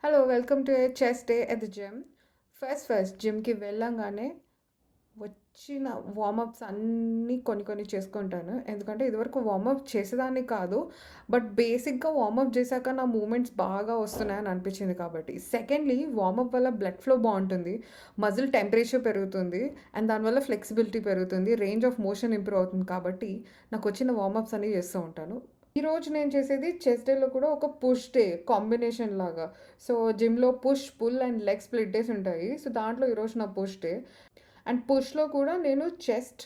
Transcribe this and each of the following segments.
Hello! Welcome to a chess day at the gym. First జిమ్‌కి వెళ్ళంగానే వచ్చిన warm-ups అన్నీ కొన్ని చేసుకుంటాను. ఎందుకంటే ఇదివరకు వార్మప్ చేసేదాన్ని కాదు. బట్ బేసిక్‌గా వార్మప్ చేశాక నా మూవ్‌మెంట్స్ బాగా వస్తున్నాయని అనిపించింది కాబట్టి. సెకండ్‌లీ వార్మప్ వల్ల బ్లడ్ ఫ్లో బావుంటుంది. మజిల్ టెంపరేచర్ పెరుగుతుంది. అండ్ దానివల్ల ఫ్లెక్సిబిలిటీ పెరుగుతుంది. రేంజ్ ఆఫ్ మోషన్ ఇంప్రూవ్ అవుతుంది కాబట్టి నాకొచ్చిన వార్మప్స్ అన్నీ చేస్తూ ఉంటాను. ఈరోజు నేను చేసేది చెస్ట్ డేలో కూడా ఒక పుష్ డే కాంబినేషన్ లాగా. సో, జిమ్‌లో push, pull and leg split days ఉంటాయి. సో, దాంట్లో ఈరోజు నా పుష్ డే. అండ్ పుష్‌లో కూడా నేను chest,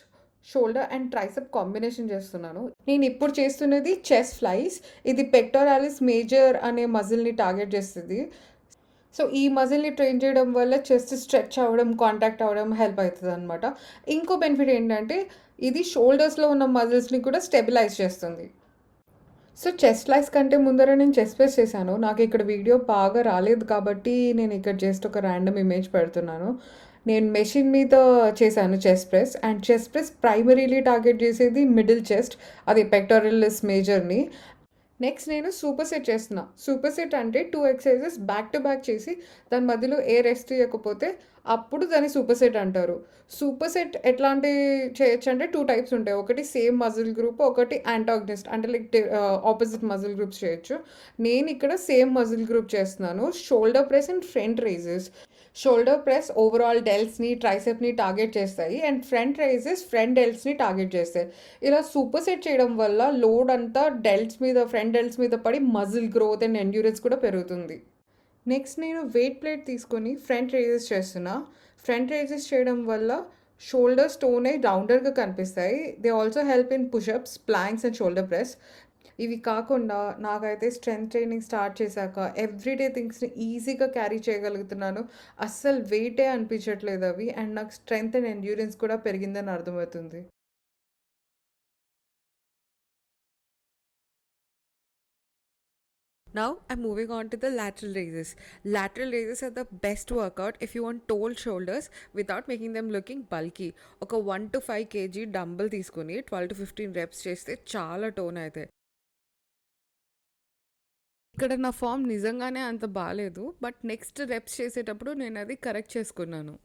shoulder and tricep combination చేస్తున్నాను. నేను ఇప్పుడు చేస్తున్నది చెస్ట్ ఫ్లైస్. ఇది పెక్టోరాలిస్ మేజర్ అనే మజిల్‌ని టార్గెట్ చేస్తది. సో, ఈ మజిల్‌ని ట్రైన్ చేయడం వల్ల చెస్ట్ స్ట్రెచ్ అవ్వడం, కాంట్రాక్ట్ అవ్వడం హెల్ప్ అవుతదనమాట. ఇంకో బెనిఫిట్ ఏంటంటే, ఇది షోల్డర్స్‌లో ఉన్న మజిల్స్‌ని కూడా స్టెబిలైజ్ చేస్తుంది. సో, చెస్ట్ ఫ్లైస్ కంటే ముందర నేను చెస్ట్ ప్రెస్ చేశాను. నాకిక్కడ వీడియో బాగా రాలేదు కాబట్టి, నేనిక్కడ జస్ట్ ఒక ర్యాండమ్ ఇమేజ్ పెడుతున్నాను. నేను మెషిన్ మీద చేశాను chest press. And chest press primarily target చేసేది మిడిల్ చెస్ట్. అది పెక్టోరలిస్ మేజర్‌ని. నెక్స్ట్ నేను సూపర్ సెట్ చేస్తున్నా. సూపర్ సెట్ అంటే 2 ఎక్సర్సైజెస్ బ్యాక్ టు బ్యాక్ చేసి దాని మధ్యలో ఏ రెస్ట్ ఇయ్యకపోతే అప్పుడు దాన్ని సూపర్ సెట్ అంటారు. సూపర్ సెట్ ఎట్లాంటివి చేయొచ్చంటే 2 టైప్స్ ఉంటాయి. ఒకటి సేమ్ మజిల్ గ్రూప్, ఒకటి యాంటాగనిస్ట్ అంటే లైక్ ఆపోజిట్ మజిల్ గ్రూప్స్ చేయొచ్చు. నేను ఇక్కడ సేమ్ మజిల్ గ్రూప్ చేస్తున్నాను. Shoulder press and front raises. Shoulder press overall డెల్స్‌ని, ట్రైసెప్‌ని టార్గెట్ చేస్తాయి. అండ్ ఫ్రంట్ రైజెస్ ఫ్రంట్ డెల్ట్స్‌ని టార్గెట్ చేస్తాయి. ఇలా సూపర్ సెట్ చేయడం వల్ల లోడ్ అంతా డెల్ట్స్ మీద, ఫ్రంట్ డెల్ట్స్ మీద పడి మజిల్ గ్రోత్ అండ్ ఎండ్యూరెన్స్ కూడా పెరుగుతుంది. నెక్స్ట్ నేను వెయిట్ ప్లేట్ తీసుకొని ఫ్రంట్ రైజెస్ చేస్తున్నా. ఫ్రంట్ రైజెస్ చేయడం వల్ల షోల్డర్స్ టోన్ అయ్యి రౌండర్‌గా కనిపిస్తాయి. They also help in push-ups, planks and shoulder press. ఇవి కాకుండా నాకైతే స్ట్రెంత్ ట్రైనింగ్ స్టార్ట్ చేశాక ఎవ్రీడే థింగ్స్‌ని ఈజీగా క్యారీ చేయగలుగుతున్నాను. అస్సలు వెయిటే అనిపించట్లేదు అవి. అండ్ నాకు స్ట్రెంత్ అండ్ ఎండ్యూరెన్స్ కూడా పెరిగిందని అర్థమవుతుంది. Now I'm moving on to the lateral raises. Lateral raises are the best workout if you want tall shoulders without making them looking bulky. ఒక 1 to 5 kg డంబుల్ తీసుకుని 12 to 15 reps చేస్తే చాలా tone అవుతాయి. ఇక్కడ నా ఫామ్ నిజంగానే అంత బాలేదు. బట్ నెక్స్ట్ రెప్స్ చేసేటప్పుడు నేను అది కరెక్ట్ చేసుకున్నాను.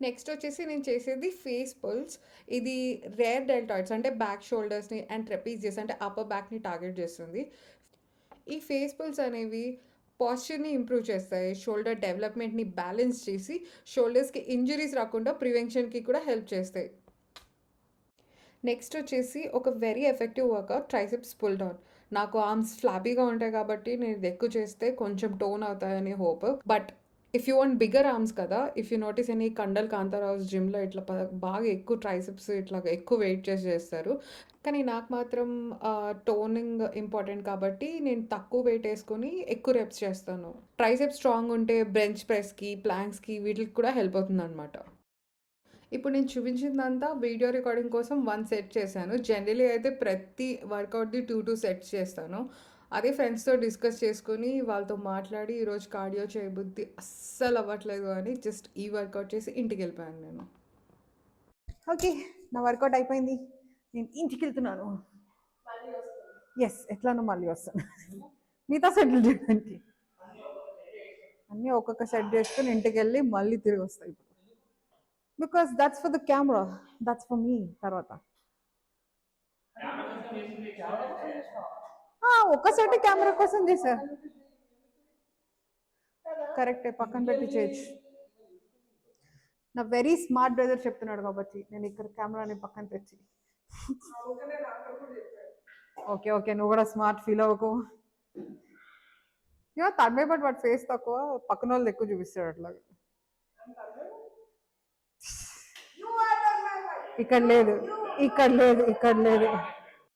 నెక్స్ట్ వచ్చేసి నేను చేసేది ఫేస్ పుల్స్. ఇది రేర్ డెల్టాయిడ్స్ అంటే బ్యాక్ షోల్డర్స్‌ని అండ్ ట్రెపీజియస్ అంటే అప్పర్ బ్యాక్‌ని టార్గెట్ చేస్తుంది. ఈ ఫేస్ పుల్స్ అనేవి పాస్చర్‌ని ఇంప్రూవ్ చేస్తాయి. షోల్డర్ డెవలప్‌మెంట్‌ని బ్యాలెన్స్ చేసి షోల్డర్స్‌కి ఇంజురీస్ రాకుండా ప్రివెన్షన్‌కి కూడా హెల్ప్ చేస్తాయి. నెక్స్ట్ వచ్చేసి ఒక very effective workout triceps pull down. నాకు ఆర్మ్స్ ఫ్లాపీగా ఉంటాయి కాబట్టి నేను ఇది ఎక్కువ చేస్తే కొంచెం టోన్ అవుతాయని hope. But if you want bigger arms కదా, ఇఫ్ యూ నోటీస్ ఎనీ కండల్ కాంతారావుస్ జిమ్‌లో ఇట్లా బాగా ఎక్కువ ట్రైసెప్స్ ఇట్లా ఎక్కువ వెయిట్ చేసి చేస్తారు. కానీ నాకు మాత్రం టోనింగ్ ఇంపార్టెంట్ కాబట్టి నేను తక్కువ వెయిట్ వేసుకొని ఎక్కువ రెప్స్ చేస్తాను. ట్రైసెప్స్ స్ట్రాంగ్ ఉంటే బెంచ్ ప్రెస్‌కి, ప్లాంక్స్‌కి వీటికి కూడా హెల్ప్ అవుతుందనమాట. ఇప్పుడు నేను చూపించిందంతా వీడియో రికార్డింగ్ కోసం 1 సెట్ చేశాను. జనరల్లీ అయితే ప్రతి వర్కౌట్‌ది 2 సెట్స్ చేస్తాను. అదే ఫ్రెండ్స్‌తో డిస్కస్ చేసుకొని వాళ్ళతో మాట్లాడి ఈరోజు కార్డియో చేయబుద్ధి అస్సలు అవ్వట్లేదు అని జస్ట్ ఈ వర్కౌట్ చేసి ఇంటికెళ్ళిపోయాను నేను. ఓకే. నా వర్కౌట్ అయిపోయింది. నేను ఇంటికెళ్తున్నాను. యెస్. ఎట్లానో మళ్ళీ వస్తాను. మిగతా సెట్లు చేయడానికి. అన్నీ ఒక్కొక్క సెట్ చేసుకొని ఇంటికెళ్ళి మళ్ళీ తిరిగొస్తా ఇప్పుడు. Because that's for the camera. That's for me తర్వాత. ఒక్క సెట్ కెమెరా కోసం చేశా. కరెక్టే పక్కన పెట్టి చేయొచ్చు. నా వెరీ స్మార్ట్ బ్రదర్ చెప్తున్నాడు కాబట్టి నేను ఇక్కడ కెమెరాని పక్కన తెచ్చి. ఓకే ఓకే నువ్వు కూడా స్మార్ట్ ఫీల్ అవ్వకు. తన్మయ్ బట్ వాడి ఫేస్ తక్కువ, పక్కన వాళ్ళు ఎక్కువ చూపిస్తాడు అట్లాగా. ఇక్కడ లేదు ఇక్కడ లేదు ఇక్కడ లేదు.